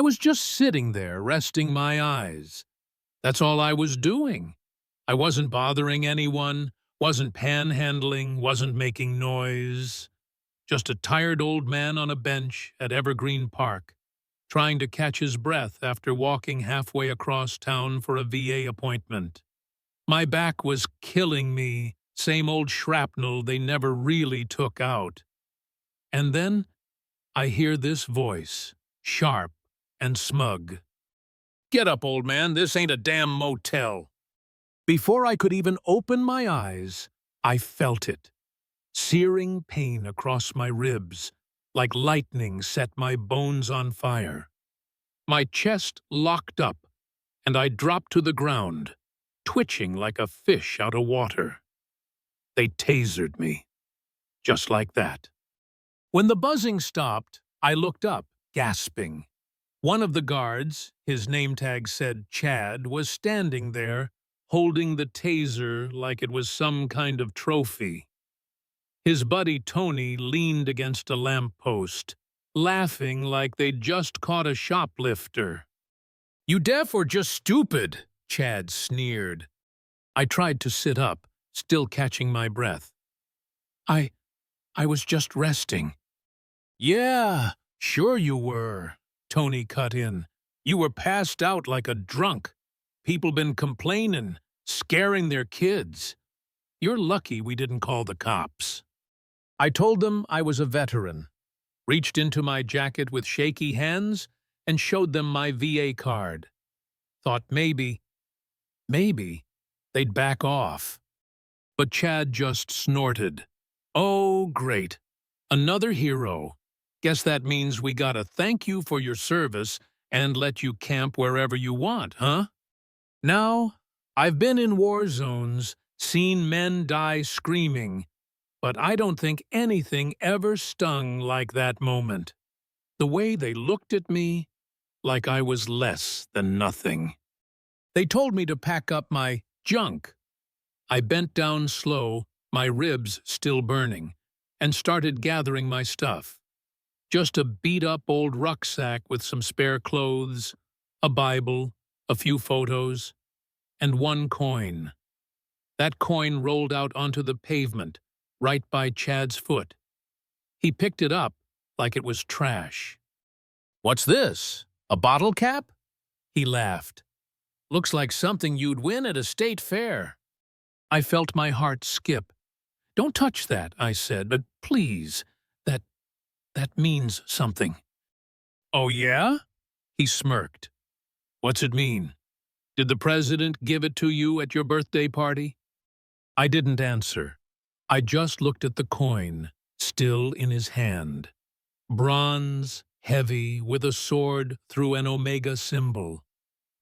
I was just sitting there, resting my eyes. That's all I was doing. I wasn't bothering anyone, wasn't panhandling, wasn't making noise. Just a tired old man on a bench at Evergreen Park, trying to catch his breath after walking halfway across town for a VA appointment. My back was killing me, same old shrapnel they never really took out. And then I hear this voice, sharp and smug. "Get up, old man, this ain't a damn motel." Before I could even open my eyes, I felt it. Searing pain across my ribs, like lightning set my bones on fire. My chest locked up, and I dropped to the ground, twitching like a fish out of water. They tasered me, just like that. When the buzzing stopped, I looked up, gasping. One of the guards, his name tag said Chad, was standing there, holding the taser like it was some kind of trophy. His buddy Tony leaned against a lamppost, laughing like they'd just caught a shoplifter. "You deaf or just stupid?" Chad sneered. I tried to sit up, still catching my breath. I was just resting." "Yeah, sure you were," Tony cut in. "You were passed out like a drunk. People been complaining, scaring their kids. You're lucky we didn't call the cops." I told them I was a veteran, reached into my jacket with shaky hands, and showed them my VA card. Thought maybe they'd back off. But Chad just snorted. "Oh, great. Another hero. Guess that means we gotta thank you for your service and let you camp wherever you want, huh? Now, I've been in war zones, seen men die screaming, but I don't think anything ever stung like that moment. The way they looked at me, like I was less than nothing. They told me to pack up my junk. I bent down slow, my ribs still burning, and started gathering my stuff. Just a beat-up old rucksack with some spare clothes, a Bible, a few photos, and one coin. That coin rolled out onto the pavement, right by Chad's foot. He picked it up like it was trash. "What's this? A bottle cap?" He laughed. "Looks like something you'd win at a state fair." I felt my heart skip. "Don't touch that," I said, "but please, that means something." "Oh, yeah?" He smirked. "What's it mean? Did the president give it to you at your birthday party?" I didn't answer. I just looked at the coin, still in his hand. Bronze, heavy, with a sword through an omega symbol.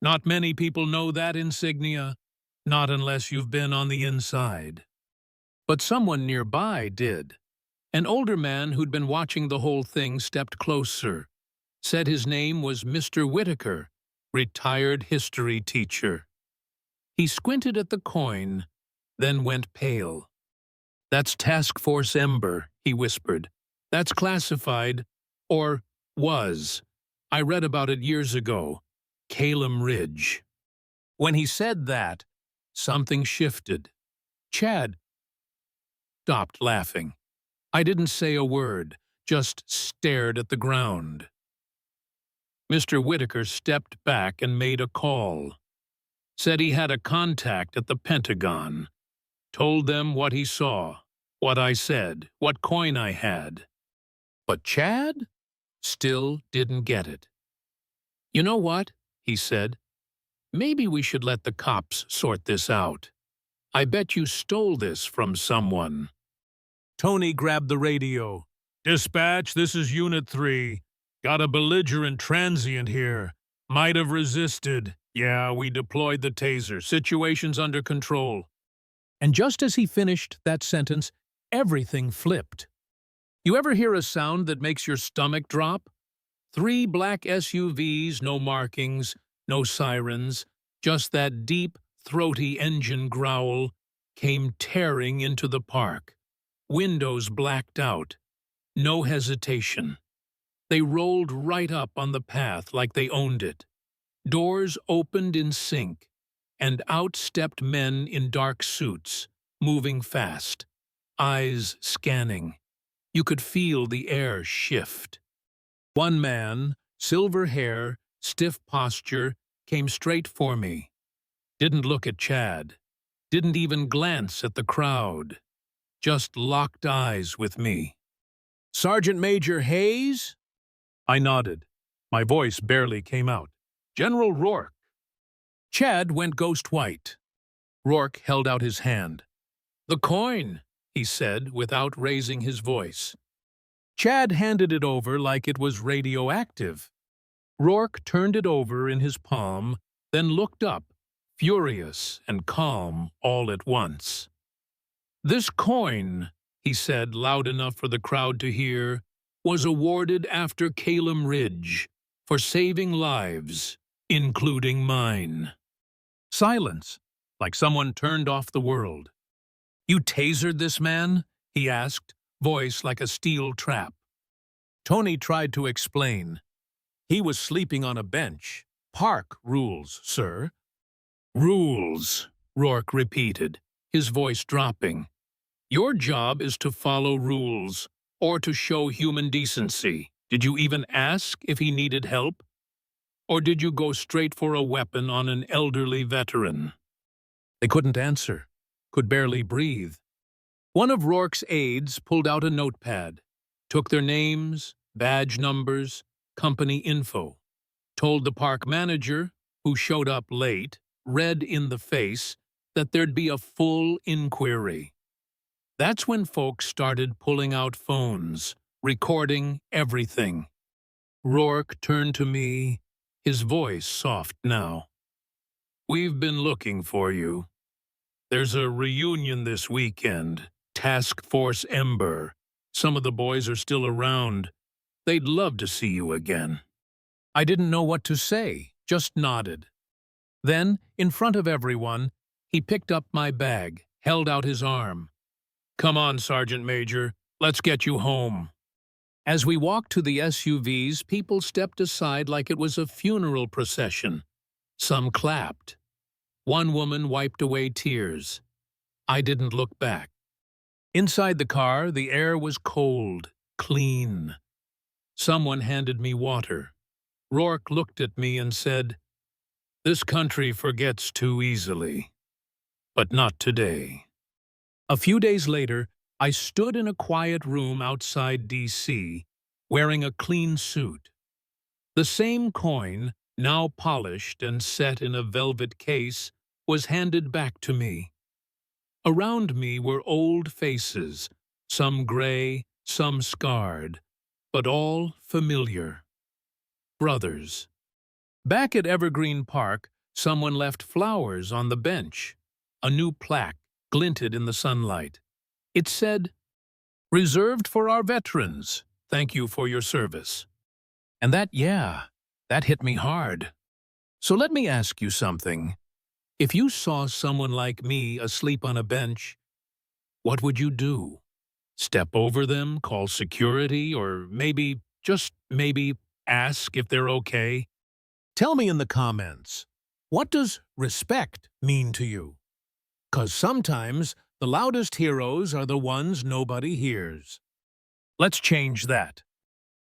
Not many people know that insignia, not unless you've been on the inside. But someone nearby did. An older man who'd been watching the whole thing stepped closer, said his name was Mr. Whitaker, retired history teacher. He squinted at the coin, then went pale. "That's Task Force Ember," he whispered. "That's classified, or was. I read about it years ago. Calum Ridge." When he said that, something shifted. Chad stopped laughing. I didn't say a word, just stared at the ground. Mr. Whitaker stepped back and made a call. Said he had a contact at the Pentagon. Told them what he saw, what I said, what coin I had. But Chad still didn't get it. "You know what?" he said. "Maybe we should let the cops sort this out. I bet you stole this from someone." Tony grabbed the radio. "Dispatch, this is Unit 3. Got a belligerent transient here. Might have resisted. Yeah, we deployed the taser. Situation's under control." And just as he finished that sentence, everything flipped. You ever hear a sound that makes your stomach drop? 3 black SUVs, no markings, no sirens, just that deep, throaty engine growl, came tearing into the park. Windows blacked out. No hesitation. They rolled right up on the path like they owned it. Doors opened in sync, and out stepped men in dark suits, moving fast, eyes scanning. You could feel the air shift. One man, silver hair, stiff posture, came straight for me. Didn't look at Chad. Didn't even glance at the crowd. Just locked eyes with me. "Sergeant Major Hayes?" I nodded. My voice barely came out. "General Rourke." Chad went ghost white. Rourke held out his hand. "The coin," he said without raising his voice. Chad handed it over like it was radioactive. Rourke turned it over in his palm, then looked up, furious and calm all at once. "This coin," he said loud enough for the crowd to hear, "was awarded after Calum Ridge for saving lives, including mine." Silence, like someone turned off the world. "You tasered this man?" he asked, voice like a steel trap. Tony tried to explain. "He was sleeping on a bench. Park rules, sir." "Rules," Rourke repeated, his voice dropping. "Your job is to follow rules, or to show human decency. Did you even ask if he needed help? Or did you go straight for a weapon on an elderly veteran?" They couldn't answer, could barely breathe. One of Rourke's aides pulled out a notepad, took their names, badge numbers, company info, told the park manager, who showed up late, red in the face, that there'd be a full inquiry. That's when folks started pulling out phones, recording everything. Rourke turned to me, his voice soft now. "We've been looking for you. There's a reunion this weekend, Task Force Ember. Some of the boys are still around. They'd love to see you again." I didn't know what to say, just nodded. Then, in front of everyone, he picked up my bag, held out his arm. "Come on, Sergeant Major, let's get you home." As we walked to the SUVs, people stepped aside like it was a funeral procession. Some clapped. One woman wiped away tears. I didn't look back. Inside the car, the air was cold, clean. Someone handed me water. Rourke looked at me and said, "This country forgets too easily. But not today." A few days later, I stood in a quiet room outside D.C., wearing a clean suit. The same coin, now polished and set in a velvet case, was handed back to me. Around me were old faces, some gray, some scarred, but all familiar. Brothers. Back at Evergreen Park, someone left flowers on the bench. A new plaque glinted in the sunlight. It said, "Reserved for our veterans. Thank you for your service." And that hit me hard. So let me ask you something. If you saw someone like me asleep on a bench, what would you do? Step over them, call security, or maybe, just maybe, ask if they're okay? Tell me in the comments, what does respect mean to you? 'Cause sometimes the loudest heroes are the ones nobody hears. Let's change that.